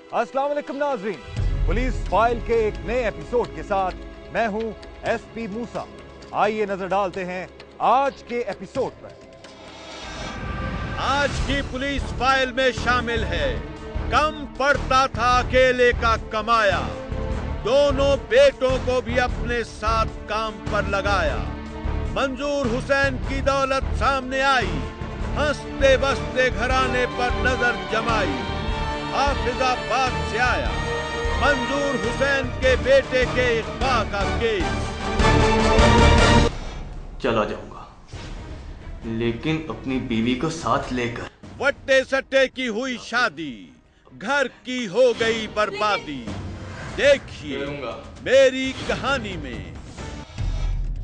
अस्सलाम वालेकुम नाज़रीन, पुलिस फाइल के एक नए एपिसोड के साथ मैं हूं एसपी मूसा। आइए नजर डालते हैं आज के एपिसोड पर। आज की पुलिस फाइल में शामिल है, कम पड़ता था अकेले का कमाया, दोनों बेटों को भी अपने साथ काम पर लगाया। मंजूर हुसैन की दौलत सामने आई, हंसते बसते घराने पर नजर जमाई। हाफिजाबाद से आया मंजूर हुसैन के बेटे के इख्फा का केस। चला जाऊंगा, लेकिन अपनी बीवी को साथ लेकर। वट्टे सट्टे की हुई शादी, घर की हो गई बर्बादी। देखिए मेरी कहानी में।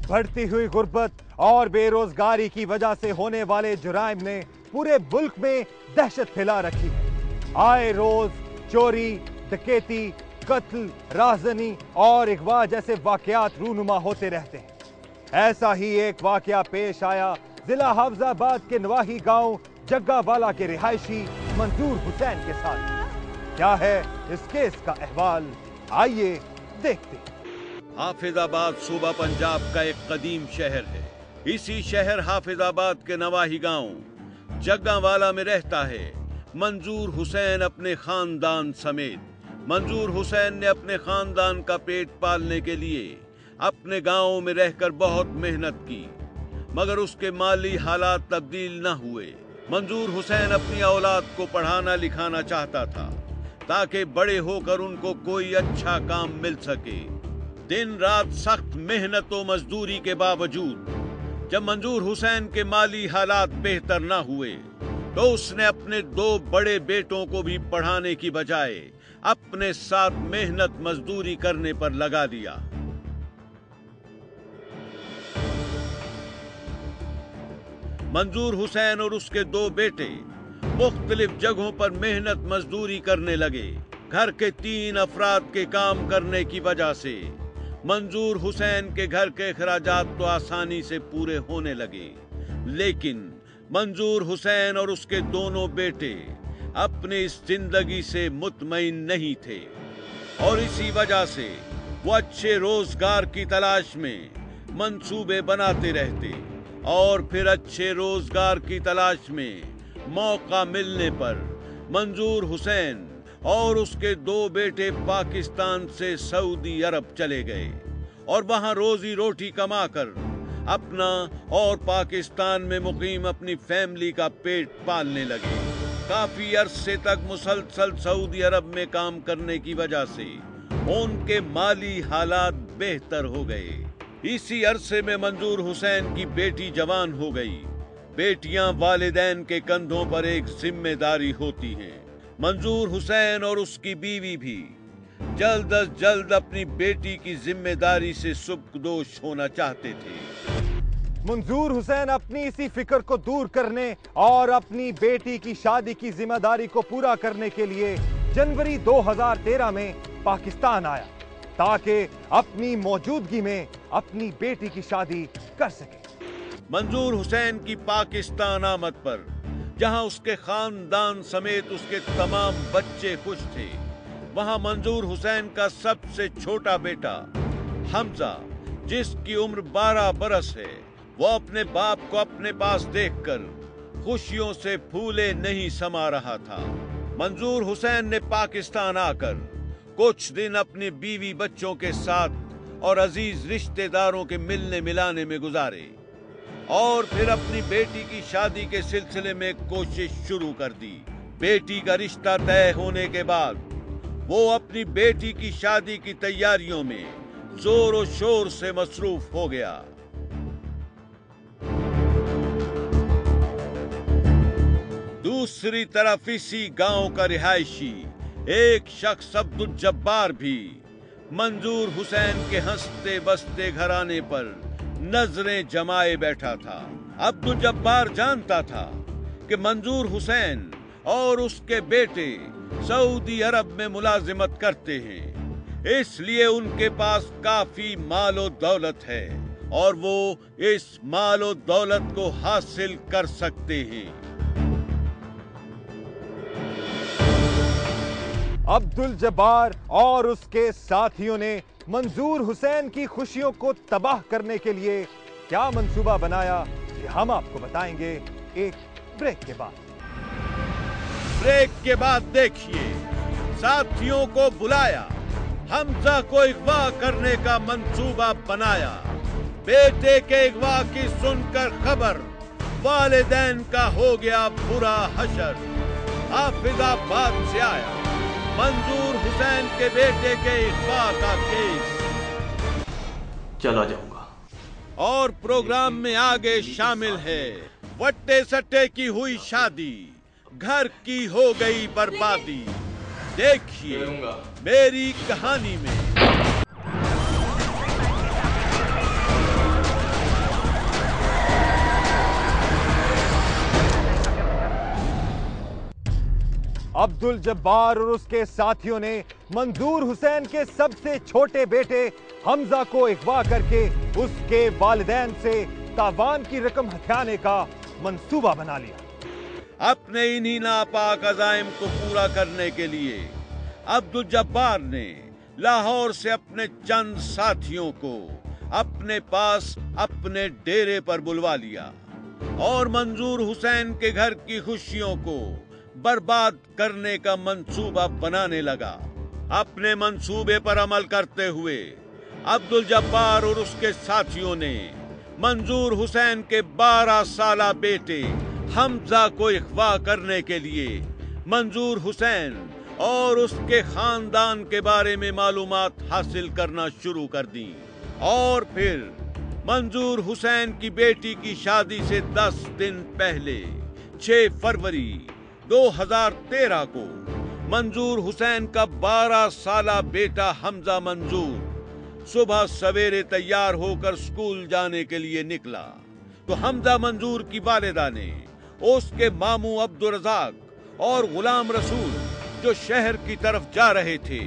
बढ़ती हुई गुर्बत और बेरोजगारी की वजह से होने वाले जुराइम ने पूरे मुल्क में दहशत फैला रखी है। आए रोज चोरी, डकैती, कत्ल, राजनी और अगवा जैसे वाकयात रूनुमा होते रहते हैं। ऐसा ही एक वाकया पेश आया जिला हाफिजाबाद के नवाही गांव जग्गावाला के रिहायशी मंजूर हुसैन के साथ। क्या है इस केस का अहवाल, आइए देखते हैं। हाफिजाबाद सूबा पंजाब का एक कदीम शहर है। इसी शहर हाफिजाबाद के नवाही गांव जग्गावाला में रहता है मंजूर हुसैन अपने खानदान समेत। मंजूर हुसैन ने अपने खानदान का पेट पालने के लिए अपने गांव में रहकर बहुत मेहनत की, मगर उसके माली हालात तब्दील न हुए। मंजूर हुसैन अपनी औलाद को पढ़ाना लिखाना चाहता था ताकि बड़े होकर उनको कोई अच्छा काम मिल सके। दिन रात सख्त मेहनत और मजदूरी के बावजूद जब मंजूर हुसैन के माली हालात बेहतर न हुए तो उसने अपने दो बड़े बेटों को भी पढ़ाने की बजाय अपने साथ मेहनत मजदूरी करने पर लगा दिया। मंजूर हुसैन और उसके दो बेटे मुख्तलिफ जगहों पर मेहनत मजदूरी करने लगे। घर के 3 अफराद के काम करने की वजह से मंजूर हुसैन के घर के खर्चात तो आसानी से पूरे होने लगे, लेकिन मंजूर हुसैन और उसके दोनों बेटे अपनी इस जिंदगी से मुतमईन नहीं थे और इसी वजह से वो अच्छे रोजगार की तलाश में मंसूबे बनाते रहते और फिर अच्छे रोजगार की तलाश में मौका मिलने पर मंजूर हुसैन और उसके 2 बेटे पाकिस्तान से सऊदी अरब चले गए और वहां रोजी रोटी कमाकर अपना और पाकिस्तान में मुकीम अपनी फैमिली का पेट पालने लगे। काफी अरसे तक मुसलसल सऊदी अरब में काम करने की वजह से उनके माली हालात बेहतर हो गए। इसी अरसे में मंजूर हुसैन की बेटी जवान हो गई। बेटियां वालिदैन के कंधों पर एक जिम्मेदारी होती हैं। मंजूर हुसैन और उसकी बीवी भी जल्द अज जल्द अपनी बेटी की जिम्मेदारी से सुबकदोश होना चाहते थे। मंजूर हुसैन अपनी इसी फिक्र को दूर करने और अपनी बेटी की शादी की जिम्मेदारी को पूरा करने के लिए जनवरी 2013 में पाकिस्तान आया ताकि अपनी मौजूदगी में अपनी बेटी की शादी कर सके। मंजूर हुसैन की पाकिस्तान आमद पर जहां उसके खानदान समेत उसके तमाम बच्चे खुश थे, वहां मंजूर हुसैन का सबसे छोटा बेटा हमजा, जिसकी उम्र 12 बरस है, वो अपने बाप को अपने पास देखकर खुशियों से फूले नहीं समा रहा था। मंजूर हुसैन ने पाकिस्तान आकर कुछ दिन अपनी बीवी बच्चों के साथ और अजीज रिश्तेदारों के मिलने मिलाने में गुजारे और फिर अपनी बेटी की शादी के सिलसिले में कोशिश शुरू कर दी। बेटी का रिश्ता तय होने के बाद वो अपनी बेटी की शादी की तैयारियों में जोर और शोर से मसरूफ हो गया। दूसरी तरफ इसी गांव का रिहायशी एक शख्स अब्दुल जब्बार भी मंजूर हुसैन के हंसते बसते घराने पर नजरें जमाए बैठा था। अब्दुल जब्बार जानता था कि मंजूर हुसैन और उसके बेटे सऊदी अरब में मुलाजिमत करते हैं, इसलिए उनके पास काफी मालो दौलत है और वो इस मालो दौलत को हासिल कर सकते हैं। अब्दुल जब्बार और उसके साथियों ने मंजूर हुसैन की खुशियों को तबाह करने के लिए क्या मंसूबा बनाया, ये हम आपको बताएंगे एक ब्रेक के बाद। ब्रेक के बाद देखिए, साथियों को बुलाया, हमजा को अगवा करने का मंसूबा बनाया। बेटे के अगवा की सुनकर खबर, वालिदैन का हो गया बुरा हशर। हाफिजाबाद से आया मंजूर हुसैन के बेटे के अगवा का केस। चला जाऊंगा। और प्रोग्राम में आगे शामिल है वट्टे सट्टे की हुई शादी, घर की हो गई बर्बादी। देखिए मेरी कहानी में। अब्दुल जब्बार और उसके साथियों ने मंजूर हुसैन के सबसे छोटे बेटे हमजा को अगवा करके उसके वालिदैन से तावान की रकम हथियाने का मंसूबा बना लिया। अपने इन्हीं नापाक अज़ाइम को पूरा करने के लिए अब्दुल जब्बार ने लाहौर से अपने चंद साथियों को अपने पास अपने डेरे पर बुलवा लिया और मंजूर हुसैन के घर की खुशियों को बर्बाद करने का मंसूबा बनाने लगा। अपने मंसूबे पर अमल करते हुए अब्दुल जब्बार और उसके साथियों ने मंजूर हुसैन के 12 साला बेटे हमजा को अगवा करने के लिए मंजूर हुसैन और उसके खानदान के बारे में मालूमात हासिल करना शुरू कर दी। और फिर मंजूर हुसैन की बेटी की शादी से 10 दिन पहले 6 फरवरी 2013 को मंजूर हुसैन का 12 साला बेटा हमजा मंजूर सुबह सवेरे तैयार होकर स्कूल जाने के लिए निकला तो हमजा मंजूर की वालिदा ने उसके मामू अब्दुल रज़ाक और गुलाम रसूल जो शहर की तरफ जा रहे थे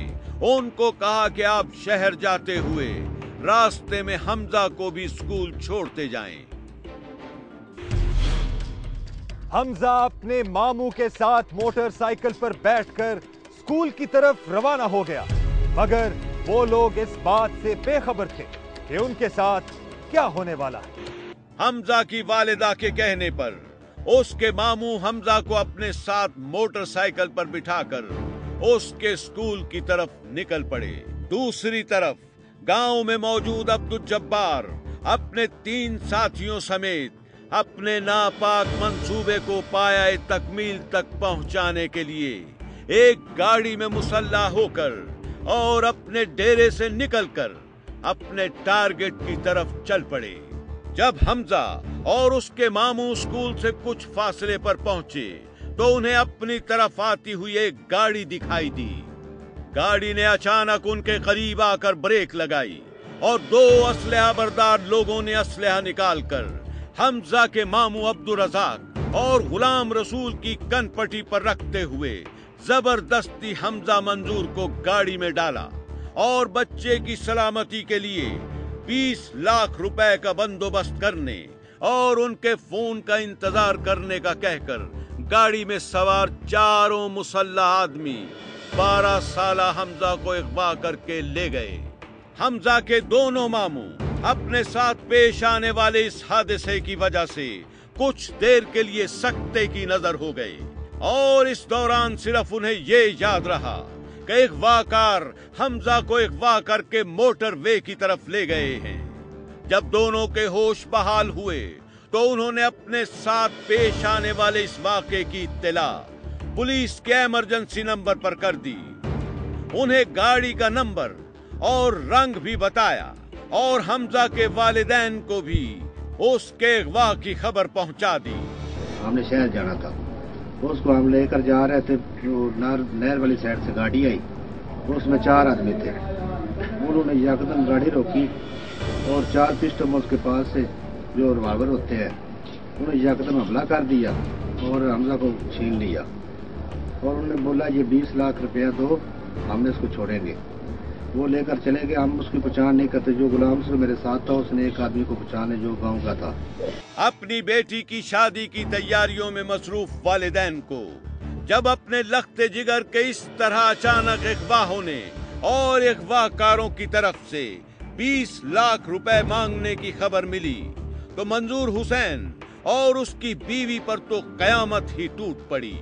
उनको कहा कि आप शहर जाते हुए रास्ते में हमजा को भी स्कूल छोड़ते जाएं। हमजा अपने मामू के साथ मोटरसाइकिल पर बैठकर स्कूल की तरफ रवाना हो गया, मगर वो लोग इस बात से बेखबर थे कि उनके साथ क्या होने वाला है। हमजा की वालिदा के कहने पर उसके मामू हमजा को अपने साथ मोटरसाइकिल पर बिठाकर उसके स्कूल की तरफ निकल पड़े। दूसरी तरफ गांव में मौजूद अब्दुल जब्बार अपने 3 साथियों समेत अपने नापाक मंसूबे को पाया तकमील तक पहुंचाने के लिए एक गाड़ी में मुसल्ला होकर और अपने डेरे से निकलकर अपने टारगेट की तरफ चल पड़े। जब हमजा और उसके मामू स्कूल से कुछ फासले पर पहुंचे तो उन्हें अपनी तरफ आती हुई एक गाड़ी दिखाई दी। गाड़ी ने अचानक उनके करीब आकर ब्रेक लगाई और 2 असलहा बरदार लोगों ने असलहा निकालकर हमजा के मामू अब्दुल रज़ाक और गुलाम रसूल की कनपटी पर रखते हुए जबरदस्ती हमजा मंजूर को गाड़ी में डाला और बच्चे की सलामती के लिए 20 लाख रुपए का बंदोबस्त करने और उनके फोन का इंतजार करने का कहकर गाड़ी में सवार 4 मुसल्लह आदमी 12 साला हमजा को अगवा करके ले गए। हमजा के दोनों मामू अपने साथ पेश आने वाले इस हादसे की वजह से कुछ देर के लिए सकते की नजर हो गए और इस दौरान सिर्फ उन्हें ये याद रहा कि अगवाकार हमजा को अगवा करके मोटरवे की तरफ ले गए हैं। जब दोनों के होश बहाल हुए तो उन्होंने अपने साथ पेश आने वाले इस वाक़े की इत्तला पुलिस के इमरजेंसी नंबर पर कर दी। उन्हें गाड़ी का नंबर और रंग भी बताया और हमजा के वालिदैन को भी उसके अगवा की खबर पहुंचा दी। हमने शहर जाना था, उसको हम लेकर जा रहे थे। नहर वाली साइड से गाड़ी आई, उसमें 4 आदमी थे। उन्होंने यकदम गाड़ी रोकी और 4 पिस्टल उसके पास से जो रिवाल्वर होते हैं उन्होंने यकदम हमला कर दिया और हमजा को छीन लिया और उन्होंने बोला ये 20 लाख रुपया दो, हमने इसको छोड़ेंगे। वो लेकर चले गए। हम उसकी पहचान नहीं करते। जो गुलाम से मेरे साथ था उसने एक आदमी को पहचाने जो गांव का था। अपनी बेटी की शादी की तैयारियों में मसरूफ वालिदैन को जब अपने लख्ते जिगर के इस तरह अचानक अगवा होने और अगवाकारों की तरफ से 20 लाख रुपए मांगने की खबर मिली तो मंजूर हुसैन और उसकी बीवी पर तो कयामत ही टूट पड़ी।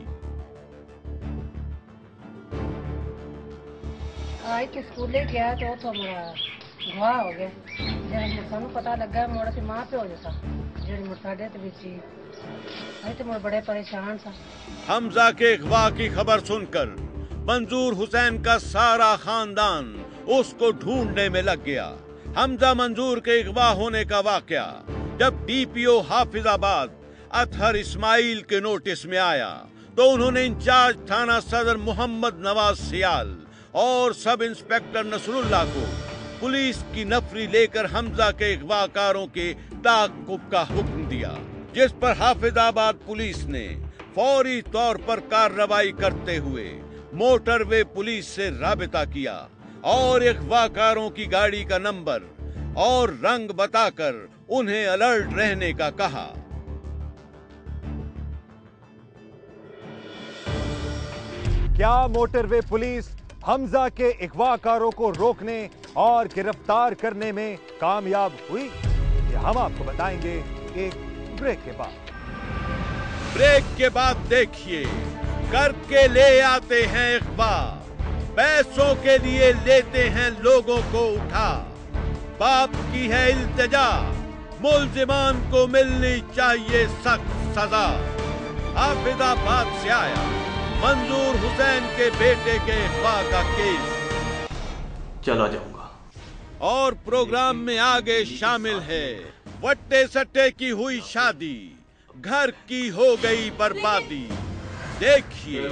आज के स्कूल गया तो हमारा गवा हो गया जब सानू पता लगा मोड़ से मां पे हो जाता जेड़ी मोड़ साडे ते विच अरे तो मोड़ बड़े परेशान सा। हमजा के अगवा की खबर सुनकर मंजूर हुसैन का सारा खानदान उसको ढूंढने में लग गया। हमजा मंजूर के अगवा होने का वाकया जब डीपीओ हाफिजाबाद अतहर इस्माइल के नोटिस में आया तो उन्होंने इंचार्ज थाना सदर मोहम्मद नवाज सियाल और सब इंस्पेक्टर नसरुल्लाह को पुलिस की नफरी लेकर हमजा के अगवाकारों के ताक़ुब का हुक्म दिया, जिस पर हाफिजाबाद पुलिस ने फौरी तौर पर कार्रवाई करते हुए मोटरवे पुलिस से राबिता किया और अगवाकारों की गाड़ी का नंबर और रंग बताकर उन्हें अलर्ट रहने का कहा। क्या मोटरवे पुलिस हमजा के अगवाकारों को रोकने और गिरफ्तार करने में कामयाब हुई? ये हम आपको बताएंगे एक ब्रेक के बाद। ब्रेक के बाद देखिए, करके ले आते हैं अगवा, पैसों के लिए लेते हैं लोगों को उठा, बाप की है इल्तिजा, मुल्जिमान को मिलनी चाहिए सख्त सजा। हाफिजाबाद से आया मंजूर हुसैन के बेटे के अगवा का केस। चला जाऊंगा। और प्रोग्राम में आगे शामिल है वट्टे सट्टे की हुई शादी, घर की हो गई बर्बादी। देखिए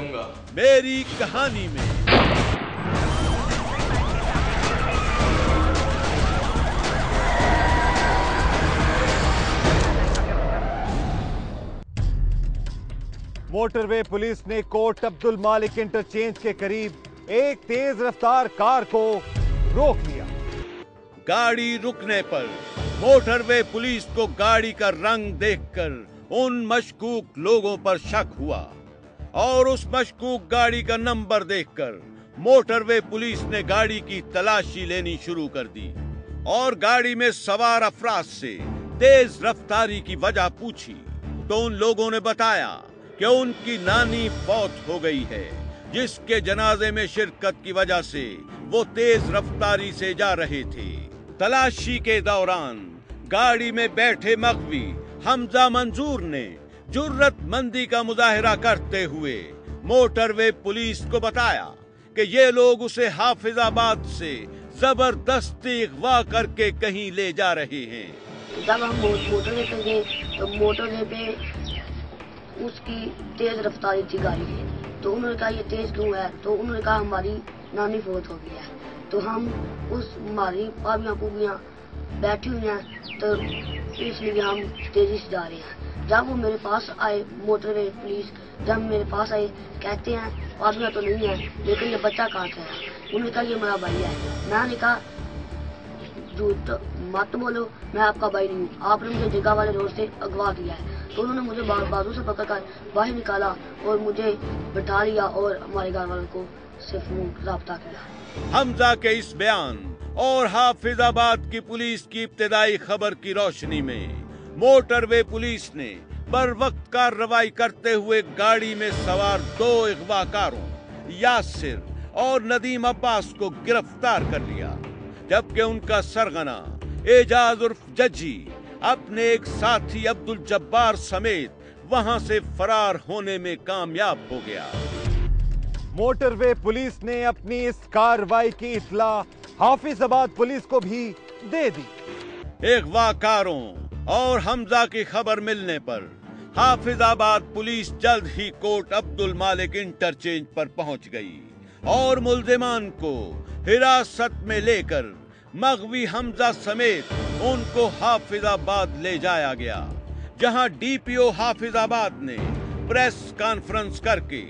मेरी कहानी में। मोटरवे पुलिस ने कोट अब्दुल मालिक इंटरचेंज के करीब एक तेज रफ्तार कार को रोक लिया। गाड़ी रुकने पर मोटरवे पुलिस को गाड़ी का रंग देखकर उन मशकूक लोगों पर शक हुआ और उस मशकूक गाड़ी का नंबर देखकर मोटरवे पुलिस ने गाड़ी की तलाशी लेनी शुरू कर दी और गाड़ी में सवार अफराद से तेज रफ्तारी की वजह पूछी तो उन लोगों ने बताया कि उनकी नानी फौत हो गई है, जिसके जनाजे में शिरकत की वजह से वो तेज रफ्तारी से जा रहे थे। तलाशी के दौरान गाड़ी में बैठे मगवी हमजा मंजूर ने जुर्रतमंदी का मुजाहिरा करते हुए मोटरवे पुलिस को बताया कि ये लोग उसे हाफिजाबाद से जबरदस्ती अगवा करके कहीं ले जा रहे हैं। जब हम मोटरवे पे गए तो मोटरवे पे उसकी तेज रफ्तारी थी गाड़ी की, तो उन्होंने कहा ये तेज क्यों है, तो उन्होंने कहा हमारी नानी फौत हो गई है। तो हम उस हमारी पाबियां पुबियां बैठी हुई हैं तो इसलिए हम तेजी से जा रहे हैं। जब वो मेरे पास आए मोटरवे पुलिस, जब मेरे पास आए कहते हैं पाबियां तो नहीं है लेकिन ये बच्चा कहाँ से है। उन्होंने कहा ये मेरा भाई है। मैंने कहा झूठ मत बोलो, मैं आपका भाई नहीं हूँ, आपने मुझे जगह वाले रोड से अगवा किया है। तो उन्होंने मुझे बाजू से पकड़कर बाहर निकाला और मुझे बिठा लिया और हमारे घर वालों को सिर्फ राब्ता किया। हमजा के इस बयान और हाफिजाबाद की पुलिस की इब्तिदाई खबर की रोशनी में मोटरवे पुलिस ने बर वक्त कार्रवाई करते हुए गाड़ी में सवार 2 अगवाकारों यासिर और नदीम अब्बास को गिरफ्तार कर लिया, जबकि उनका सरगना एजाज उर्फ जज्जी अपने एक साथी अब्दुल जब्बार समेत वहां से फरार होने में कामयाब हो गया। मोटरवे पुलिस ने अपनी इस कार्रवाई की इत्तला हाफिजाबाद पुलिस को भी दे दी। अगवाकारों और हमजा की खबर मिलने पर हाफिजाबाद पुलिस जल्द ही कोट अब्दुल मालिक इंटरचेंज पर पहुंच गई और मुल्जिमान को हिरासत में लेकर मगवी हमजा समेत उनको हाफिजाबाद ले जाया गया, जहां डीपीओ हाफिजाबाद ने प्रेस कॉन्फ्रेंस करके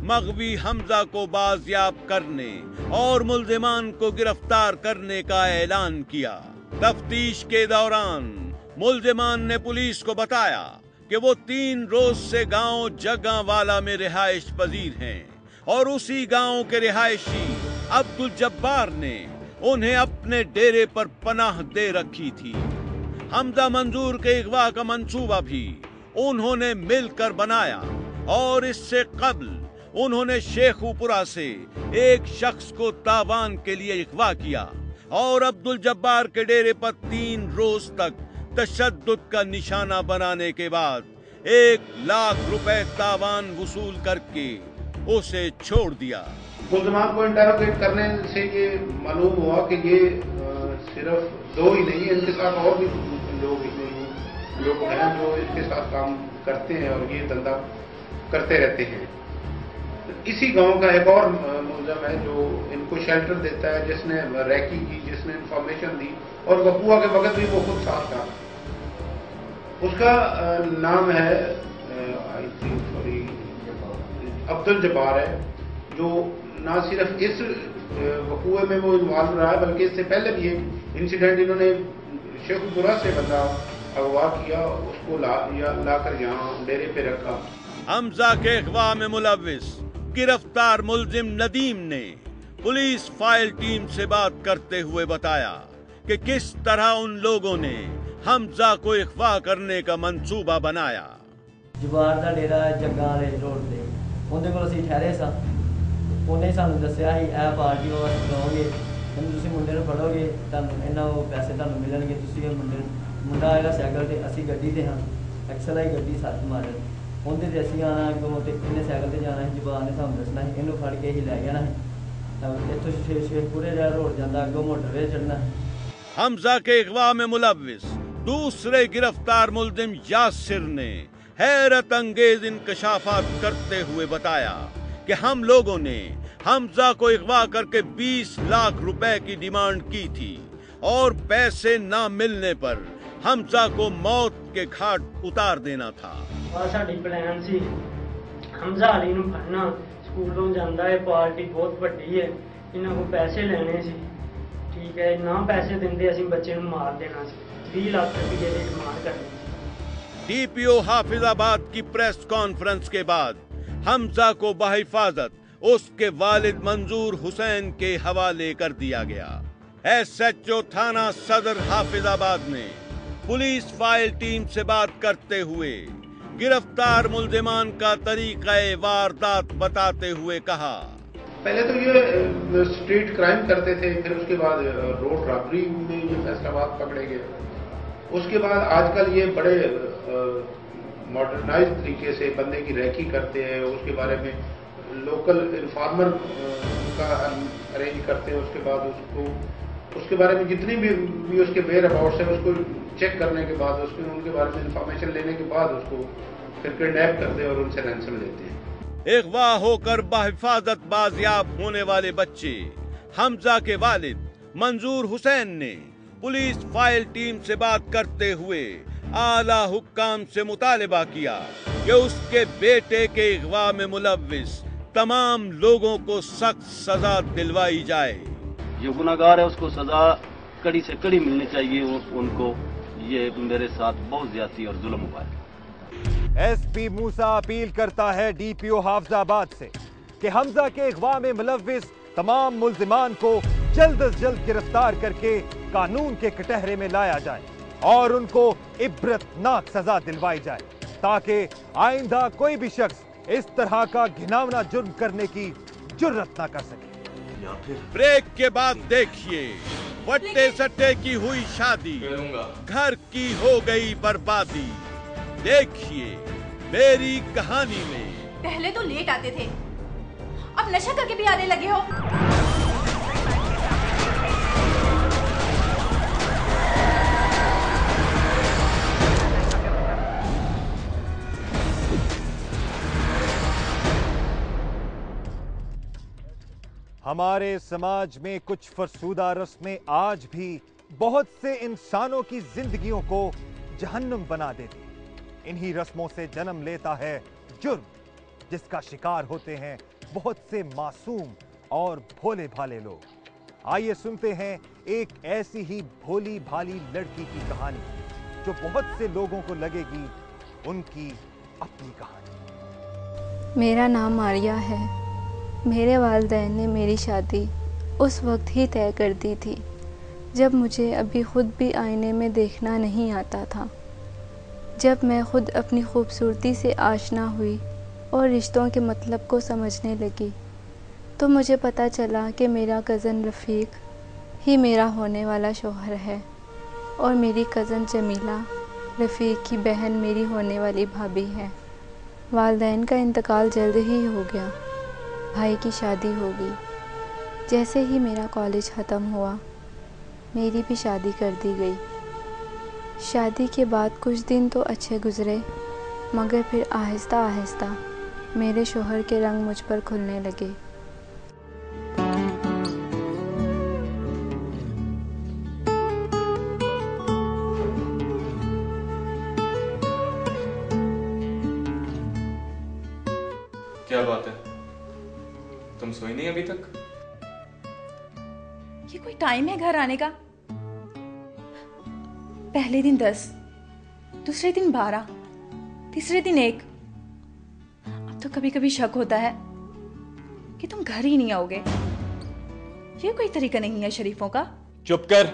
मगवी हमजा को बाजियाब करने और मुल्जिमान को गिरफ्तार करने का ऐलान किया। तफ्तीश के दौरान मुल्जिमान ने पुलिस को बताया कि वो 3 रोज से गांव जग्गांवाला में रिहाइश पजीर हैं और उसी गांव के रिहायशी अब्दुल जब्बार ने उन्हें अपने डेरे पर पनाह दे रखी थी। हमजा मंजूर के अगवा का मंसूबा भी उन्होंने मिलकर बनाया और इससे कबल उन्होंने शेखुपुरा से एक शख्स को तावान के लिए अगवा किया और अब्दुल जब्बार के डेरे पर 3 रोज तक तशद्दुद का निशाना बनाने के बाद 1 लाख रुपए तावान वसूल करके उसे छोड़ दिया। मुल्ज़िमान को इंटेरोगेट करने से ये मालूम हुआ कि ये सिर्फ 2 ही नहीं है, इनके साथ और भी लोग हैं जो इसके साथ काम करते हैं और ये धंधा करते रहते हैं। इसी गांव का एक और मुलज़म है जो इनको शेल्टर देता है, जिसने रैकी की, जिसने इंफॉर्मेशन दी और बकुआ के वक्त भी वो खुद साथ था। उसका नाम है अब्दुल जब्बार है, जो ना सिर्फ इस वकुए में वो इन्वॉल्व रहा है बल्कि इससे पहले भी एक इंसिडेंट इन्होंने शेखुपुरा से बंदा अगवा किया, उसको लाकर यहाँ डेरे पे रखा। हमजा के अगवा में मुलव्विस गिरफ्तार मुल्जिम नदीम ने पुलिस फाइल टीम से बात करते हुए बताया कि किस तरह उन लोगों ने हमजा को अगवा करने का मंसूबा बनाया। जब्बार दा डेरा जग्गा वाले रोड ते उनके कोल असीं ठहरे सां, उन्हें सानू दस्सिया ही ए पार्टी वो लओगे, तुसीं मुंडे नूं फड़ोगे तुहानूं इन्ना पैसे तुहानूं मिलणगे, तुसीं मुंडा आएगा साइकिल ते, असीं गड्डी ते हाँ, एक्सल आई गड्डी सੱਤ मारन उनते ते असीं आना अगों ते इन्हें साइकिल ते जाना ही। जब्बार ने सानूं दसना ही, इन्हूं फड़ के ही लै जाना ही, इत्थों शेखपुरे दा रोड जांदा अगों मोटरवे चढ़ना। हमजा के अगवा में मुलव्विस दूसरे गिरफ्तार मुल्जिम यासिर ने हैरत अंगेज इंकशाफात करते हुए बताया कि हम लोगों ने हमजा को अगवा करके 20 लाख रुपए की डिमांड की थी और पैसे ना मिलने पर हमजा को मौत के घाट उतार देना था। साडी प्लान सी हमजा अली नूं फड़ना, स्कूलों जांदा है, पार्टी बहुत वड्डी है, इन्हां को पैसे लेने सी, ठीक है, ना पैसे दिंदे असीं बच्चे नूं मार देना सी, 20 लाख रुपए की डिमांड करनी। डीपीओ हाफिजाबाद की प्रेस कॉन्फ्रेंस के बाद हमजा को बहिफाजत उसके वालिद मंजूर हुसैन के हवाले कर दिया गया। एसएचओ थाना सदर हाफिजाबाद ने पुलिस फाइल टीम से बात करते हुए गिरफ्तार मुल्जिमान का तरीका वारदात बताते हुए कहा, पहले तो ये स्ट्रीट क्राइम करते थे, फिर उसके बाद रोड रॉबरी में ये फैसलाबाद पकड़े गए, उसके बाद आजकल ये बड़े मॉडर्नाइज तरीके से बंदे की रैकी करते हैं, उसके बारे में लोकल इन्फॉर्मर का अरेंज करते हैं, उसके बाद उसके बारे में जितनी भी उसके वेयर अबाउट्स है उसको चेक करने के बाद उनके बारे में इंफॉर्मेशन लेने के बाद उसको फिर किडनैप करते हैं और उनसे रैंसम लेते हैं। अगवा होकर बहिफाजत बाजियाब होने वाले बच्चे हमजा के वालिद मंजूर हुसैन ने पुलिस फाइल टीम से बात करते हुए आला हुक्काम से मुतालिबा किया कि उसके बेटे के अगवा में मुलव्विस तमाम लोगों को सख्त सजा दिलवाई जाए। जो गुनाहगार है उसको सजा कड़ी से कड़ी मिलनी चाहिए उनको, ये मेरे साथ बहुत ज्यादती और जुल्म हुआ है। एसपी मूसा अपील करता है डीपीओ हाफिजाबाद से कि हमजा के अगवा में मुलव्विस तमाम मुल्जिमान को जल्द अज जल्द गिरफ्तार करके कानून के कटहरे में लाया जाए और उनको इबरतनाक सजा दिलवाई जाए, ताकि आइंदा कोई भी शख्स इस तरह का घिनौना जुर्म करने की जुर्रत ना कर सके। ब्रेक के बाद देखिए वट्टे सट्टे की हुई शादी, घर की हो गई बर्बादी। देखिए मेरी कहानी में पहले तो लेट आते थे, अब नशा करके भी आने लगे हो। हमारे समाज में कुछ फरसूदा रस्में आज भी बहुत से इंसानों की जिंदगियों को जहन्नुम बना देती। इन्हीं रस्मों से जन्म लेता है जुर्म, जिसका शिकार होते हैं बहुत से मासूम और भोले भाले लोग। आइए सुनते हैं एक ऐसी ही भोली भाली लड़की की कहानी जो बहुत से लोगों को लगेगी उनकी अपनी कहानी। मेरा नाम मारिया है। मेरे वालिदैन ने मेरी शादी उस वक्त ही तय कर दी थी जब मुझे अभी ख़ुद भी आईने में देखना नहीं आता था। जब मैं ख़ुद अपनी खूबसूरती से आशना हुई और रिश्तों के मतलब को समझने लगी तो मुझे पता चला कि मेरा कज़न रफ़ीक ही मेरा होने वाला शौहर है और मेरी कज़न जमीला रफ़ीक की बहन मेरी होने वाली भाभी है। वालिदैन का इंतकाल जल्द ही हो गया। भाई की शादी होगी। जैसे ही मेरा कॉलेज ख़त्म हुआ मेरी भी शादी कर दी गई। शादी के बाद कुछ दिन तो अच्छे गुज़रे मगर फिर आहिस्ता आहिस्ता मेरे शौहर के रंग मुझ पर खुलने लगे। क्या बात है, तुम सोई नहीं अभी तक? ये कोई टाइम है घर आने का? पहले दिन 10, दूसरे दिन 12, तीसरे दिन 1। अब तो कभी कभी शक होता है कि तुम घर ही नहीं आओगे। ये कोई तरीका नहीं है शरीफों का। चुप कर।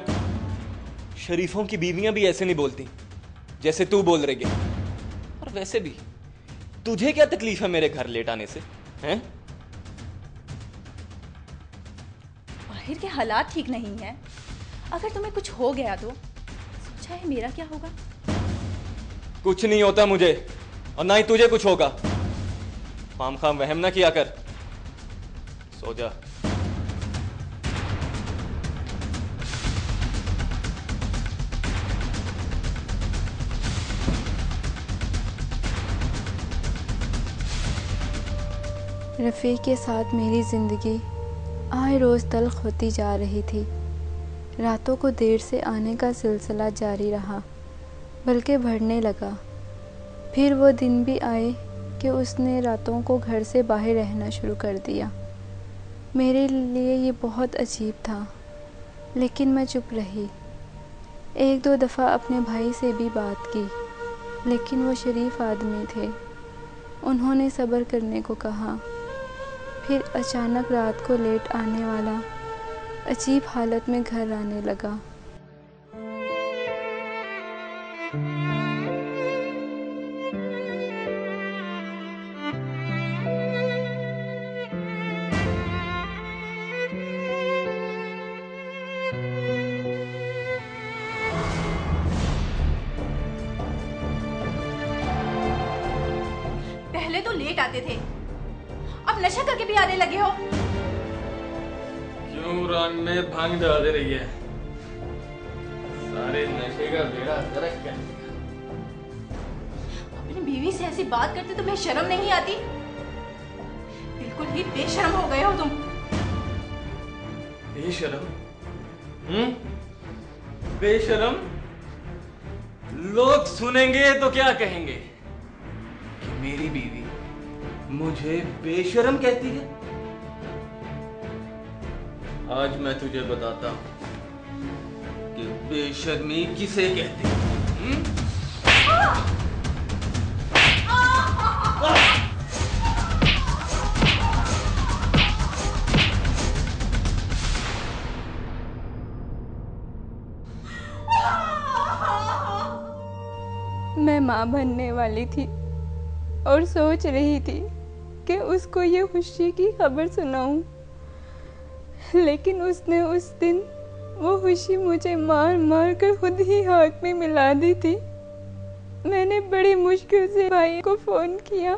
शरीफों की बीवियां भी ऐसे नहीं बोलती जैसे तू बोल रही है। और वैसे भी तुझे क्या तकलीफ है मेरे घर लेट आने से, हैं? बाहर के हालात ठीक नहीं है। अगर तुम्हें कुछ हो गया तो सोचा है मेरा क्या होगा? कुछ नहीं होता मुझे और ना ही तुझे कुछ होगा। खाम खाम वहम ना किया कर। सो जा। रफ़ीक के साथ मेरी ज़िंदगी आए रोज़ तल्ख़ होती जा रही थी। रातों को देर से आने का सिलसिला जारी रहा बल्कि बढ़ने लगा। फिर वो दिन भी आए कि उसने रातों को घर से बाहर रहना शुरू कर दिया। मेरे लिए ये बहुत अजीब था लेकिन मैं चुप रही। 1-2 दफ़ा अपने भाई से भी बात की लेकिन वो शरीफ आदमी थे। उन्होंने सब्र करने को कहा। फिर अचानक रात को लेट आने वाला अजीब हालत में घर आने लगा। पहले तो लेट आते थे, अब नशा करके भी आने लगे हो। क्यों रान में भांग डाल रही है? सारे नशे का बेड़ा गर्क कर दिया। अपनी बीवी से ऐसी बात करते तुम्हें शर्म नहीं आती? बिल्कुल ही बेशर्म हो गए हो तुम। बेशर्म? बेशर्म? लोग सुनेंगे तो क्या कहेंगे कि मेरी बीवी मुझे बेशर्म कहती है। आज मैं तुझे बताता हूं कि बेशर्मी किसे कहते हैं। मैं माँ बनने वाली थी और सोच रही थी कि उसको ये खुशी की खबर सुनाऊं, लेकिन उसने उस दिन वो खुशी मुझे मार मार कर खुद ही हाथ में मिला दी थी। मैंने बड़ी मुश्किल से भाई को फ़ोन किया।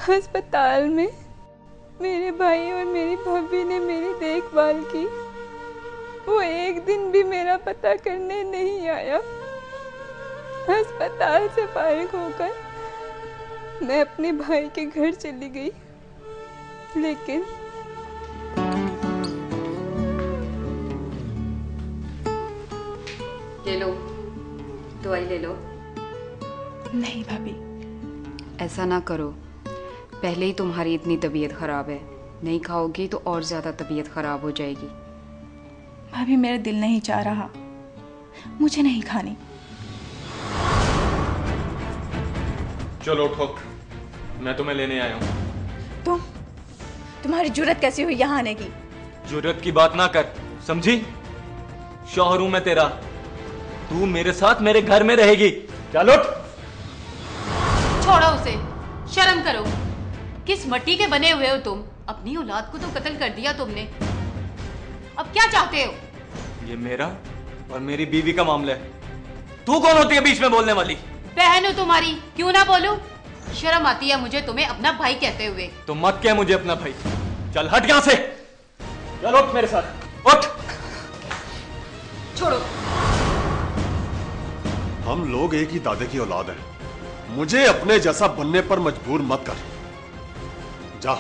अस्पताल में मेरे भाई और मेरी भाभी ने मेरी देखभाल की। वो एक दिन भी मेरा पता करने नहीं आया। अस्पताल से फारिग होकर मैं अपने भाई के घर चली गई, लेकिन ये लो, दवाई ले लो। नहीं भाभी, ऐसा ना करो। पहले ही तुम्हारी इतनी तबीयत खराब है, नहीं खाओगी तो और ज्यादा तबीयत खराब हो जाएगी। भाभी मेरा दिल नहीं चाह रहा, मुझे नहीं खानी। चलो उठो, मैं तुम्हें लेने आया हूं। तुम्हारी जुर्रत कैसी हुई यहाँ आने की? जुर्रत की बात ना कर, समझी? शौहर हूं मैं तेरा, तू मेरे साथ मेरे घर में रहेगी। चल उठ। छोड़ो उसे, शर्म करो। किस मिट्टी के बने हुए हो तुम? अपनी औलाद को तो कत्ल कर दिया तुमने, अब क्या चाहते हो? ये मेरा और मेरी बीवी का मामला है, तू कौन होती है बीच में बोलने वाली? बहन हो तुम्हारी, क्यों ना बोलूं? शर्म आती है मुझे तुम्हें अपना भाई कहते हुए। तो मत कह मुझे अपना भाई। चल हट यहां से, चल उठ मेरे साथ, उठ। छोड़ो। हम लोग एक ही दादे की औलाद हैं, मुझे अपने जैसा बनने पर मजबूर मत कर। जा,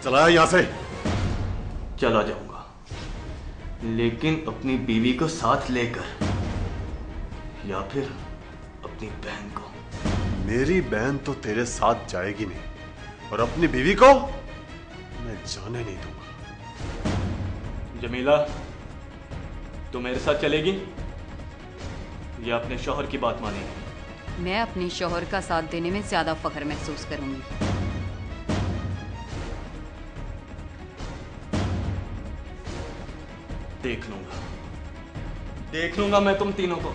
चला यहां से। चला जाऊंगा, लेकिन अपनी बीवी को साथ लेकर, या फिर अपनी बहन को। मेरी बहन तो तेरे साथ जाएगी नहीं, और अपनी बीवी को मैं जाने नहीं दूंगा। जमीला, तू मेरे साथ चलेगी या अपने शौहर की बात मानेगी? मैं अपने शौहर का साथ देने में ज्यादा फख्र महसूस करूंगी। देख लूंगा मैं तुम तीनों को।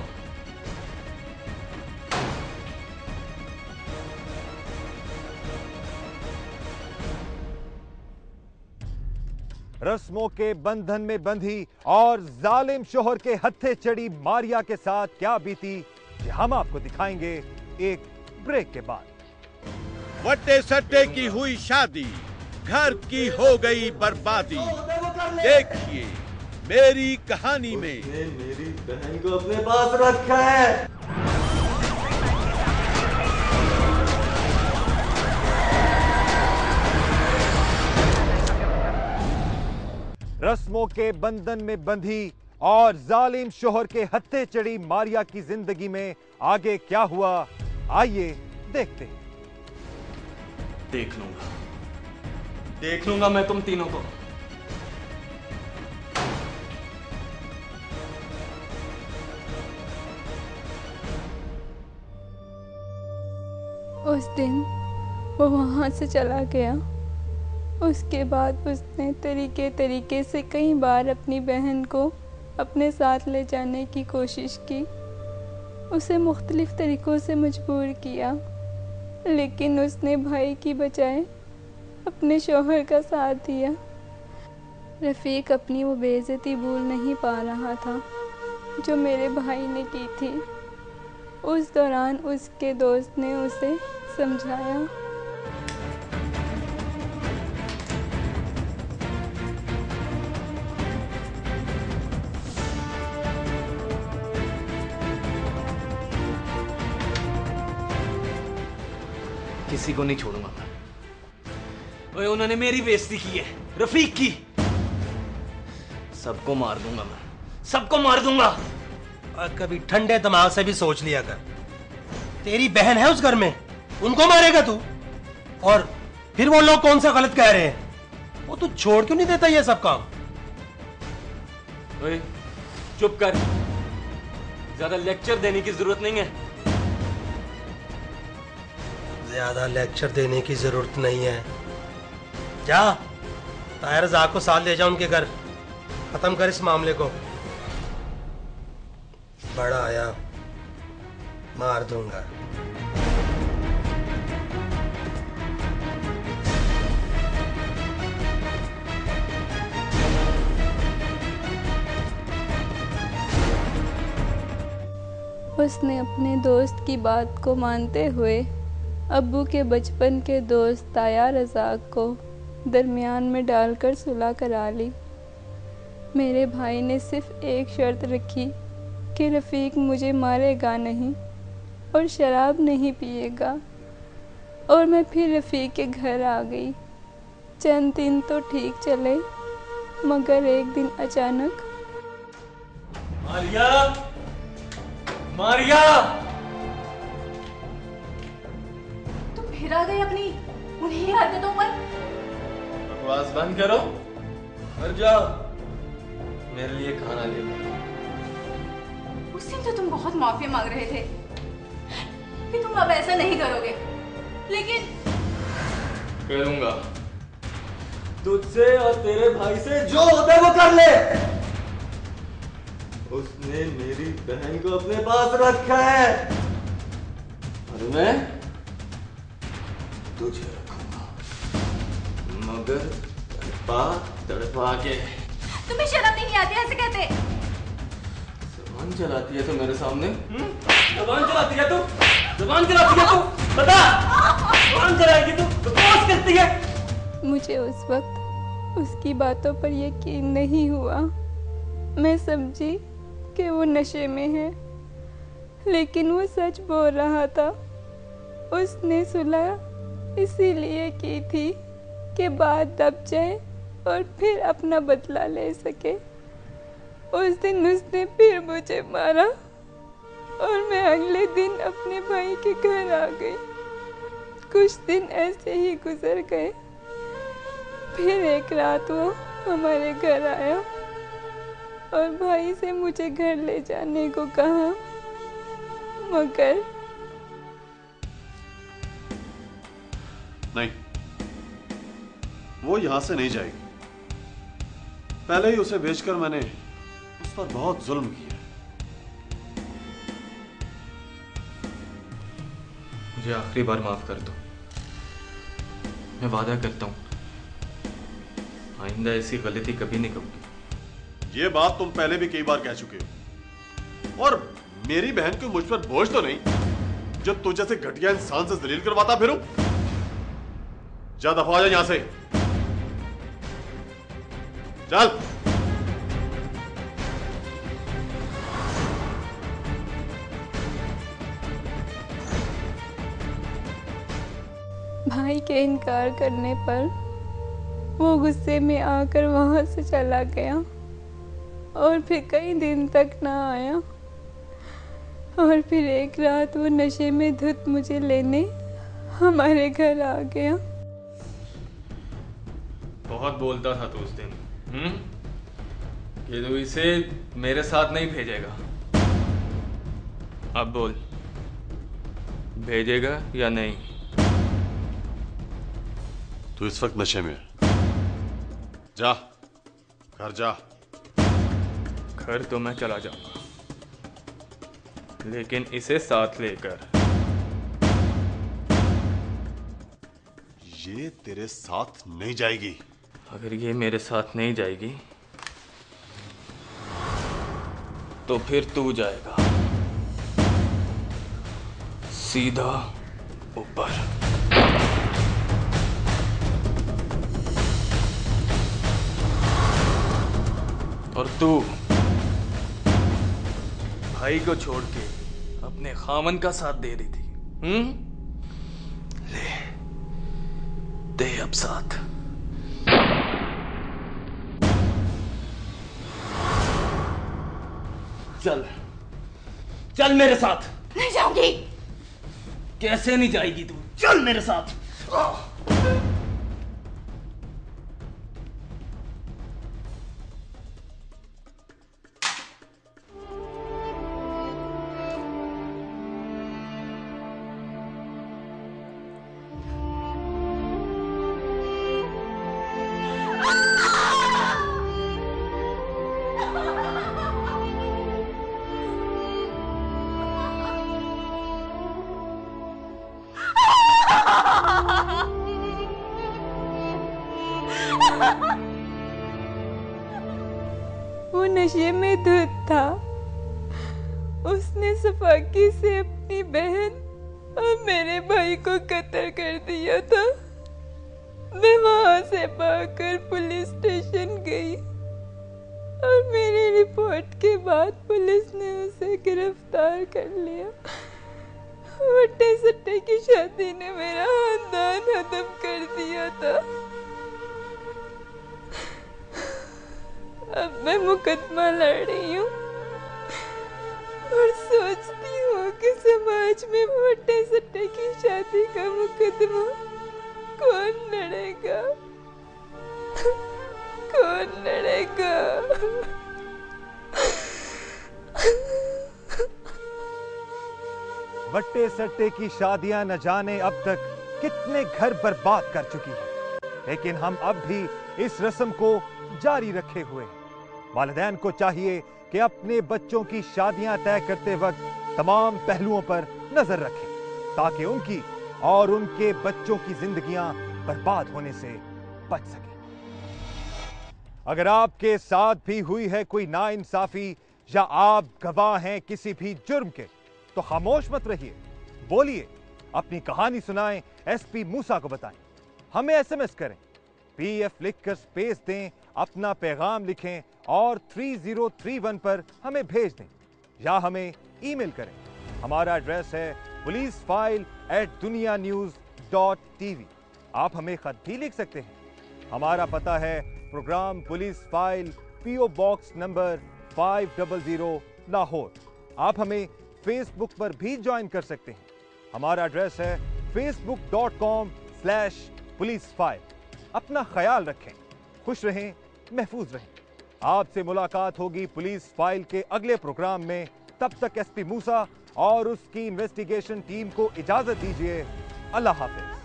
रस्मों के बंधन में बंधी और जालिम शोहर के हत्थे चढ़ी मारिया के साथ क्या बीती, ये हम आपको दिखाएंगे एक ब्रेक के बाद। वट्टे सट्टे की हुई शादी, घर की हो गई बर्बादी। देखिए मेरी कहानी में। मेरी बहन को अपने पास रखा है। रस्मों के बंधन में बंधी और जालिम शोहर के हत्थे चढ़ी मारिया की जिंदगी में आगे क्या हुआ, आइए देखते हैं। देख लूंगा मैं तुम तीनों को। उस दिन वो वहाँ से चला गया। उसके बाद उसने तरीके से कई बार अपनी बहन को अपने साथ ले जाने की कोशिश की, उसे मुख्तलिफ तरीकों से मजबूर किया, लेकिन उसने भाई की बजाय अपने शौहर का साथ दिया। रफ़ीक अपनी वो बेइज्जती भूल नहीं पा रहा था जो मेरे भाई ने की थी। उस दौरान उसके दोस्त ने उसे समझाया। किसी को नहीं छोड़ूंगा मैं। ओए, उन्होंने मेरी बेइज्जती की है, रफीक की। सबको मार दूंगा मैं, सबको मार दूंगा। और कभी ठंडे दिमाग से भी सोच लिया कर, तेरी बहन है उस घर में, उनको मारेगा तू? और फिर वो लोग कौन सा गलत कह रहे हैं? वो तू छोड़ क्यों नहीं देता ये सब काम? ओए, चुप कर, ज्यादा लेक्चर देने की जरूरत नहीं है। ज्यादा लेक्चर देने की जरूरत नहीं है। जा, ताहिर रज़ा को साथ ले जा उनके घर, खत्म कर इस मामले को। बड़ा आया, मार दूंगा। उसने अपने दोस्त की बात को मानते हुए अब्बू के बचपन के दोस्त ताया रज़ाक को दरमियान में डालकर सुलह करा ली। मेरे भाई ने सिर्फ एक शर्त रखी कि रफ़ीक मुझे मारेगा नहीं और शराब नहीं पिएगा, और मैं फिर रफ़ीक के घर आ गई। चंद दिन तो ठीक चले, मगर एक दिन अचानक। मारिया, मारिया, तुम फिर आ गए अपनी उन्हीं हरकतों पर। बकवास बंद करो और जाओ मेरे लिए खाना ले लो। उस दिन तो तुम बहुत माफी मांग रहे थे कि तुम अब ऐसा नहीं करोगे। लेकिन करूंगा। तुझसे और तेरे भाई से जो होता है वो कर ले। उसने मेरी बहन को अपने पास रखा है और मैं तुझे रखूंगा, मगर तड़पा के। तुम्हें शर्म नहीं आती ऐसे कहते? जुबान चलाती है तो मेरे सामने? जुबान चलाती है तू? जुबान चलाती है तू? बता, जुबान चलाएगी तू? बकवास करती है। मुझे उस वक्त उसकी बातों पर यकीन नहीं हुआ। मैं समझी कि वो नशे में है, लेकिन वो सच बोल रहा था। उसने सुलह इसीलिए की थी कि बात दब जाए और फिर अपना बदला ले सके। उस दिन उसने फिर मुझे मारा और मैं अगले दिन अपने भाई के घर आ गई। कुछ दिन ऐसे ही गुजर गए। फिर एक रात वो हमारे घर आया और भाई से मुझे घर ले जाने को कहा, मगर नहीं, वो यहां से नहीं जाएगी। पहले ही उसे बेचकर मैंने उस पर बहुत जुल्म किया। मुझे आखिरी बार माफ कर दो। मैं वादा करता हूं आइंदा ऐसी गलती कभी नहीं करूंगी। ये बात तुम पहले भी कई बार कह चुके हो। और मेरी बहन को मुझ पर बोझ तो नहीं जो तुझ जैसे घटिया इंसान से जलील करवाता फिरूं। जा दफा हो जा यहां से। चल। भाई के इनकार करने पर वो गुस्से में आकर वहां से चला गया और फिर कई दिन तक ना आया। और फिर एक रात वो नशे में धुत मुझे लेने हमारे घर आ गया। बहुत बोलता था तू उस दिन कि तू इसे मेरे साथ नहीं भेजेगा। अब बोल, भेजेगा या नहीं? तू इस वक्त नशे में है। जा, घर जा। घर तो मैं चला जाऊंगा, लेकिन इसे साथ लेकर। ये तेरे साथ नहीं जाएगी। अगर ये मेरे साथ नहीं जाएगी तो फिर तू जाएगा सीधा ऊपर। और तू भाई को छोड़ के अपने खामन का साथ दे रही थी। ले, दे अब साथ। चल, चल मेरे साथ। नहीं जाऊंगी। कैसे नहीं जाएगी तू? चल मेरे साथ। वो नशे में धुत था। उसने सफाकी से अपनी बहन और मेरे भाई को कत्ल कर दिया था। मैं वहां से भागकर पुलिस स्टेशन गई और मेरी रिपोर्ट के बाद पुलिस ने उसे गिरफ्तार कर लिया। वट्टे सट्टे की शादी ने मेरा खानदान खत्म कर दिया था। अब मैं मुकदमा लड़ रही हूँ और सोचती हूँ कि समाज में वट्टे सट्टे की शादी का मुकदमा कौन लड़ेगा, कौन लड़ेगा। वट्टे सट्टे की शादियां न जाने अब तक कितने घर बर्बाद कर चुकी है, लेकिन हम अब भी इस रस्म को जारी रखे हुए हैं। वालिदैन को चाहिए कि अपने बच्चों की शादियां तय करते वक्त तमाम पहलुओं पर नजर रखें, ताकि उनकी और उनके बच्चों की जिंदगियां बर्बाद होने से बच सके। अगर आपके साथ भी हुई है कोई नाइंसाफी या आप गवाह हैं किसी भी जुर्म के, तो खामोश मत रहिए, बोलिए, अपनी कहानी सुनाएं, एसपी मूसा को बताएं। हमें एसएमएस करें, पीएफ लिखकर स्पेस दें, अपना पैगाम लिखें और 3031 पर हमें भेज दें, या हमें ईमेल करें। हमारा एड्रेस है policeFile@dunianews.tv। आप हमें खत भी लिख सकते हैं। हमारा पता है programme police file, PO box number 500 Lahore. आप हमें फेसबुक पर भी ज्वाइन कर सकते हैं। हमारा एड्रेस है facebook.com/पुलिसफाइल। अपना ख्याल रखें, खुश रहें, महफूज रहें। आपसे मुलाकात होगी पुलिस फाइल के अगले प्रोग्राम में। तब तक एसपी मूसा और उसकी इन्वेस्टिगेशन टीम को इजाजत दीजिए। अल्लाह हाफिज।